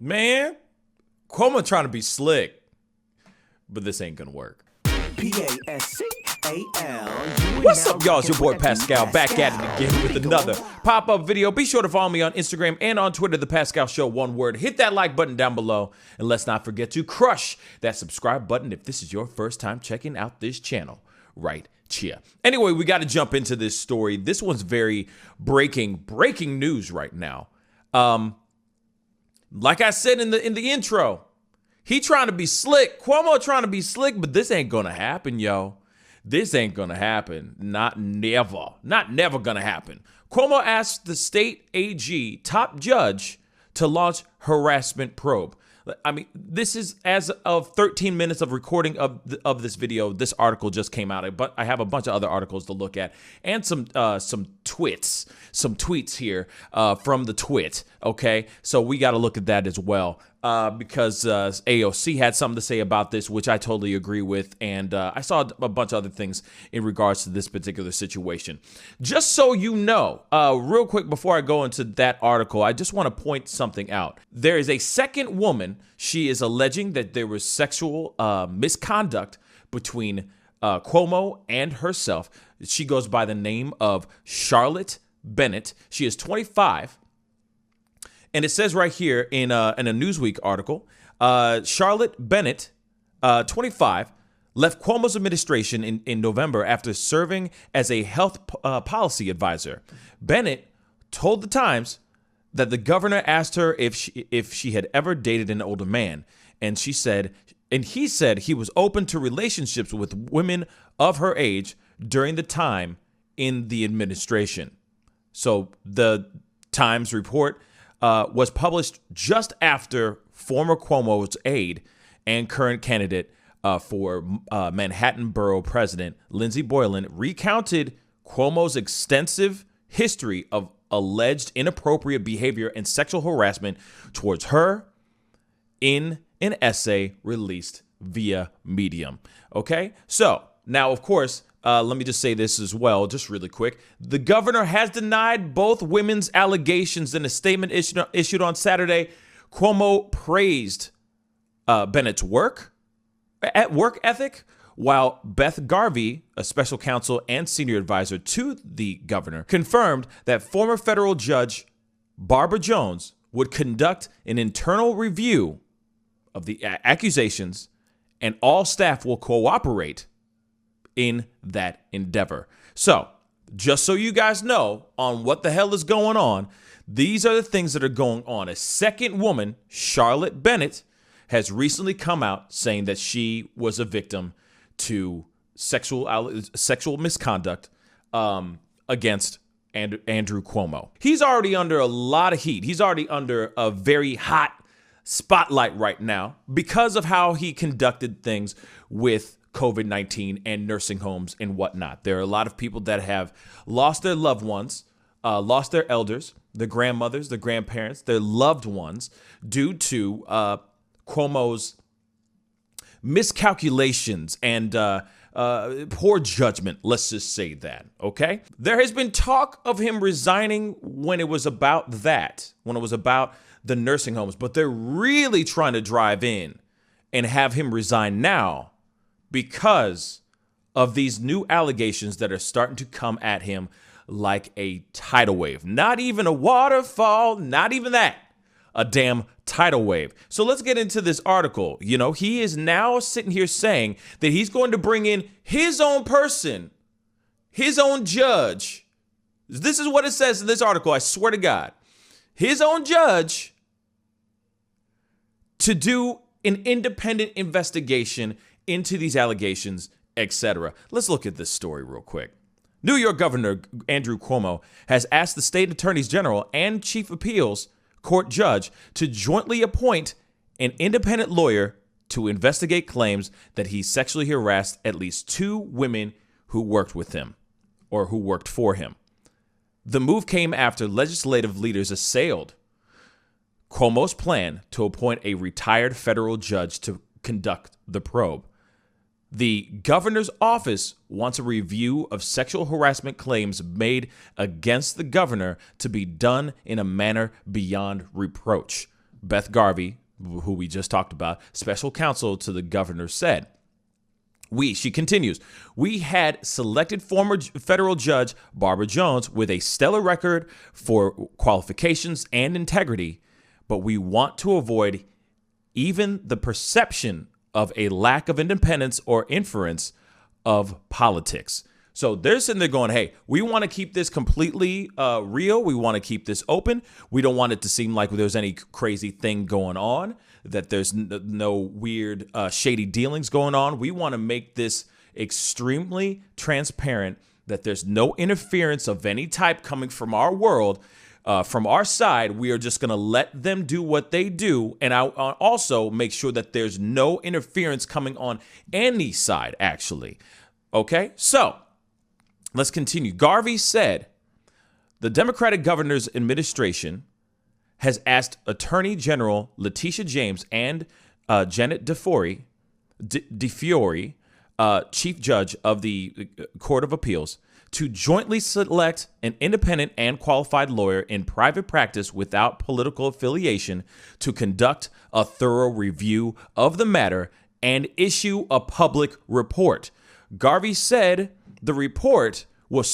Man, Cuomo trying to be slick, but this ain't gonna work. P-A-S-C-A-L. What's up, y'all? It's your boy Pascal back at it again with another pop-up video. Be sure to follow me on Instagram and on Twitter, The Pascal Show, one word. Hit that like button down below, and let's not forget to crush that subscribe button if this is your first time checking out this channel right here. Anyway, we got to jump into this story. This one's very breaking news right now. Like I said in the intro, he trying to be slick. Cuomo trying to be slick, but this ain't gonna happen, yo. This ain't gonna happen. Not never gonna happen. Cuomo asked the state AG top judge to launch harassment probe. I mean, this is as of 13 minutes of recording of this video. This article just came out, but I have a bunch of other articles to look at and some tweets here from the twit. Okay, so we got to look at that as well because AOC had something to say about this, which I totally agree with, and I saw a bunch of other things in regards to this particular situation. Just so you know, real quick before I go into that article, I just want to point something out. There is a second woman. She is alleging that there was sexual misconduct between Cuomo and herself. She goes by the name of Charlotte Bennett. She is 25. And it says right here in a Newsweek article, Charlotte Bennett, 25, left Cuomo's administration in November after serving as a health policy advisor. Bennett told the Times that the governor asked her if she had ever dated an older man, and he said he was open to relationships with women of her age during the time in the administration. So the Times report was published just after former Cuomo's aide and current candidate for Manhattan Borough President Lindsey Boylan recounted Cuomo's extensive history of alleged inappropriate behavior and sexual harassment towards her in an essay released via Medium. Okay, so now, of course, let me just say this as well, just really quick. The governor has denied both women's allegations in a statement issued on Saturday. Cuomo praised Bennett's work ethic, while Beth Garvey, a special counsel and senior advisor to the governor, confirmed that former federal judge Barbara Jones would conduct an internal review of the accusations and all staff will cooperate in that endeavor. So, just so you guys know on what the hell is going on, these are the things that are going on. A second woman, Charlotte Bennett, has recently come out saying that she was a victim to sexual misconduct against Andrew Cuomo. He's already under a lot of heat. He's already under a very hot spotlight right now because of how he conducted things with COVID-19 and nursing homes and whatnot. There are a lot of people that have lost their loved ones, lost their elders, their grandmothers, their grandparents, their loved ones due to Cuomo's miscalculations and poor judgment. Let's just say that, okay? There has been talk of him resigning when it was about the nursing homes, but they're really trying to drive in and have him resign now because of these new allegations that are starting to come at him like a tidal wave. Not even a waterfall, not even that. A damn tidal wave. So let's get into this article. You know, he is now sitting here saying that he's going to bring in his own person, his own judge. This is what it says in this article, I swear to God. His own judge to do an independent investigation into these allegations, etc. Let's look at this story real quick. New York Governor Andrew Cuomo has asked the state attorneys general and chief appeals court judge to jointly appoint an independent lawyer to investigate claims that he sexually harassed at least 2 women who worked with him or who worked for him. The move came after legislative leaders assailed Cuomo's plan to appoint a retired federal judge to conduct the probe. The governor's office wants a review of sexual harassment claims made against the governor to be done in a manner beyond reproach. Beth Garvey, who we just talked about, special counsel to the governor, said, she continues, we had selected former federal judge Barbara Jones with a stellar record for qualifications and integrity, but we want to avoid even the perception of a lack of independence or inference of politics. So they're sitting there going, hey, we want to keep this completely real. We want to keep this open. We don't want it to seem like there's any crazy thing going on, that there's no weird shady dealings going on. We want to make this extremely transparent, that there's no interference of any type coming from our world. From our side, we are just going to let them do what they do. And I also make sure that there's no interference coming on any side, actually. Okay, so let's continue. Garvey said the Democratic governor's administration has asked Attorney General Letitia James and Janet DeFiore, Chief Judge of the Court of Appeals, to jointly select an independent and qualified lawyer in private practice without political affiliation to conduct a thorough review of the matter and issue a public report. Garvey said the report will be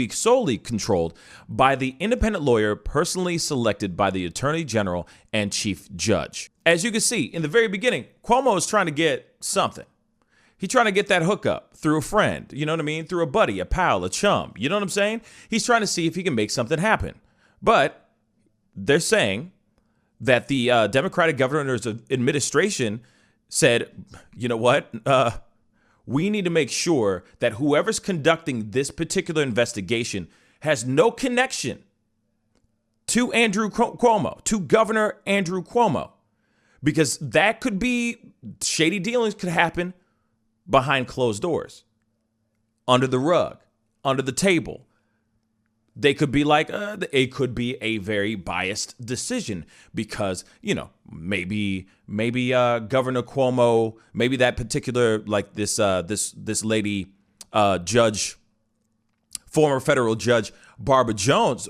solely controlled by the independent lawyer personally selected by the Attorney General and Chief Judge. As you can see, in the very beginning, Cuomo is trying to get something. He's trying to get that hookup through a friend, you know what I mean? Through a buddy, a pal, a chum, you know what I'm saying? He's trying to see if he can make something happen. But they're saying that the Democratic governor's administration said, you know what? We need to make sure that whoever's conducting this particular investigation has no connection to Andrew Cuomo, to Governor Andrew Cuomo, because that could be shady dealings could happen behind closed doors, under the rug, under the table. They could be like, it could be a very biased decision because, you know, maybe Governor Cuomo, maybe that particular, like this lady, judge, former federal judge, Barbara Jones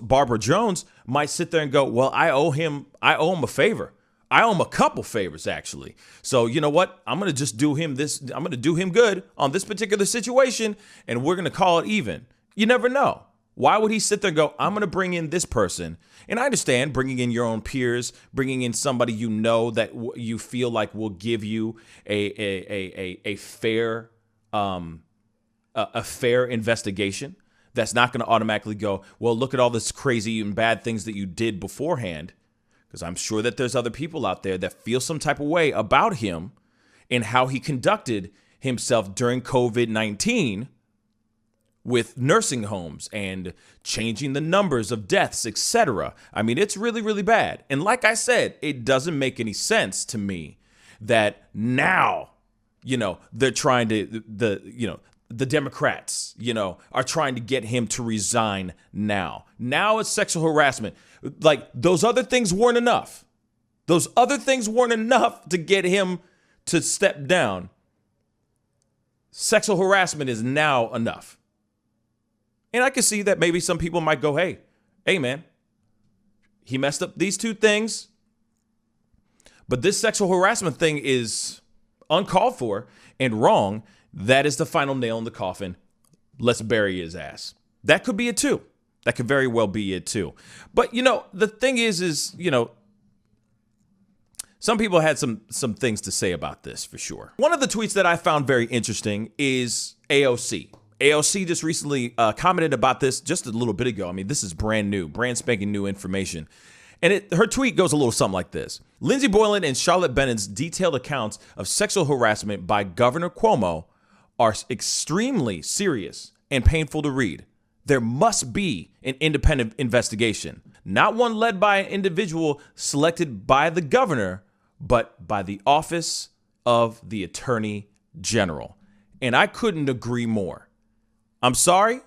might sit there and go, well, I owe him a favor. I owe him a couple favors, actually. So you know what? I'm going to just do him this. I'm going to do him good on this particular situation, and we're going to call it even. You never know. Why would he sit there and go, I'm going to bring in this person? And I understand bringing in your own peers, bringing in somebody you know that you feel like will give you a fair investigation. That's not going to automatically go, well, look at all this crazy and bad things that you did beforehand. Because I'm sure that there's other people out there that feel some type of way about him and how he conducted himself during COVID-19 with nursing homes and changing the numbers of deaths, etc. I mean, it's really, really bad. And like I said, it doesn't make any sense to me that now, you know, they're trying to, the Democrats, you know, are trying to get him to resign now. Now it's sexual harassment. Like, those other things weren't enough. Those other things weren't enough to get him to step down. Sexual harassment is now enough. And I can see that maybe some people might go, hey, man, he messed up these two things, but this sexual harassment thing is uncalled for and wrong. That is the final nail in the coffin. Let's bury his ass. That could be it too. That could very well be it too. But, you know, the thing is, you know, some people had some things to say about this for sure. One of the tweets that I found very interesting is AOC. AOC just recently commented about this just a little bit ago. I mean, this is brand new, brand spanking new information. And her tweet goes a little something like this. Lindsey Boylan and Charlotte Bennon's detailed accounts of sexual harassment by Governor Cuomo are extremely serious and painful to read. There must be an independent investigation, not one led by an individual selected by the governor, but by the office of the Attorney General. And I couldn't agree more. I'm sorry.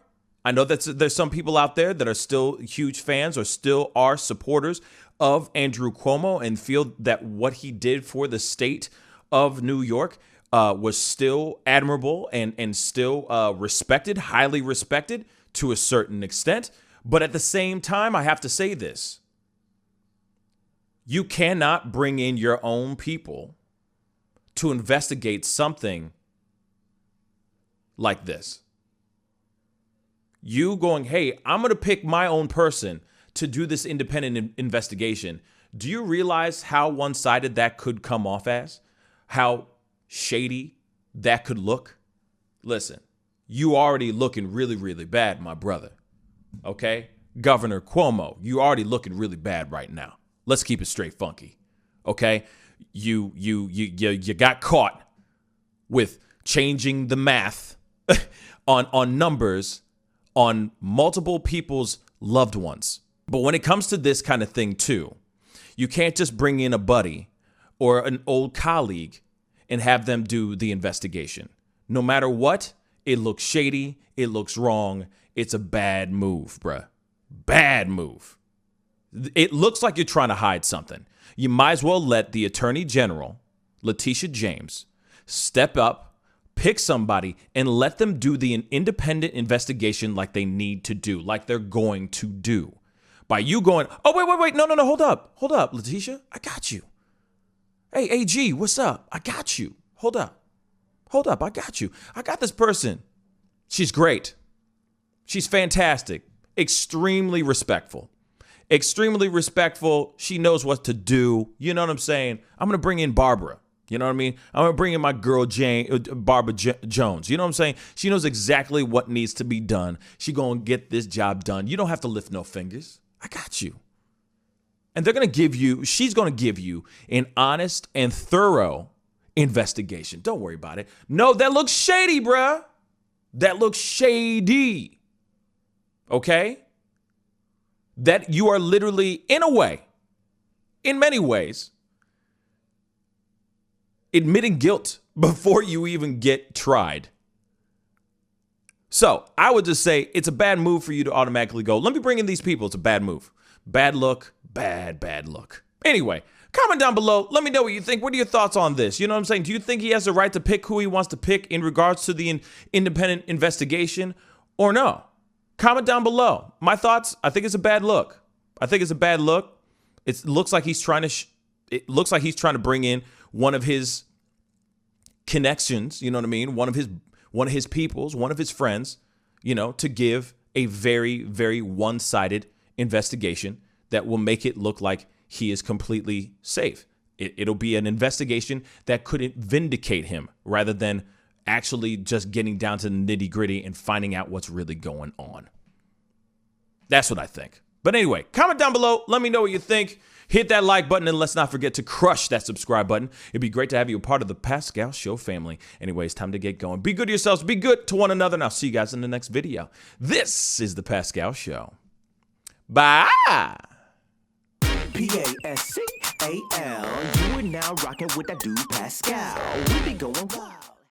I know that there's some people out there that are still huge fans or still are supporters of Andrew Cuomo and feel that what he did for the state of New York was still admirable and still respected, highly respected to a certain extent. But at the same time, I have to say this. You cannot bring in your own people to investigate something like this. You going, hey, I'm going to pick my own person to do this independent investigation. Do you realize how one-sided that could come off as? How shady that could look? Listen, you already looking really, really bad, my brother. Okay? Governor Cuomo, you already looking really bad right now. Let's keep it straight funky. Okay? You got caught with changing the math on numbers on multiple people's loved ones. But when it comes to this kind of thing too, you can't just bring in a buddy or an old colleague and have them do the investigation. No matter what, it looks shady, it looks wrong, it's a bad move, bruh. Bad move. It looks like you're trying to hide something. You might as well let the Attorney General, Letitia James, step up, pick somebody, and let them do the independent investigation like they need to do, like they're going to do. By you going, oh, wait, no, hold up, Letitia, I got you. Hey, AG, what's up? I got you. Hold up, I got you. I got this person. She's great. She's fantastic. Extremely respectful. She knows what to do. You know what I'm saying? I'm going to bring in Barbara. You know what I mean? I'm going to bring in my girl, Barbara Jones. You know what I'm saying? She knows exactly what needs to be done. She going to get this job done. You don't have to lift no fingers. I got you. And she's going to give you an honest and thorough investigation. Don't worry about it. No, that looks shady, bruh. That looks shady. Okay? That you are literally, in many ways, admitting guilt before you even get tried. So I would just say it's a bad move for you to automatically go, let me bring in these people. It's a bad move. Bad look, bad look. Anyway, comment down below. Let me know what you think. What are your thoughts on this? You know what I'm saying? Do you think he has the right to pick who he wants to pick in regards to the independent investigation or no? Comment down below. My thoughts, I think it's a bad look. It looks like he's trying to bring in one of his connections, you know what I mean? One of his peoples, one of his friends, you know, to give a very, very one-sided investigation that will make it look like he is completely safe. It'll be an investigation that couldn't vindicate him rather than actually just getting down to the nitty-gritty and finding out what's really going on. That's what I think. But anyway, comment down below. Let me know what you think. Hit that like button, and let's not forget to crush that subscribe button. It'd be great to have you a part of the Pascal Show family. Anyways, time to get going. Be good to yourselves. Be good to one another, and I'll see you guys in the next video. This is the Pascal Show. Bye. Pascal, you are now rocking with that dude Pascal. We be going wild.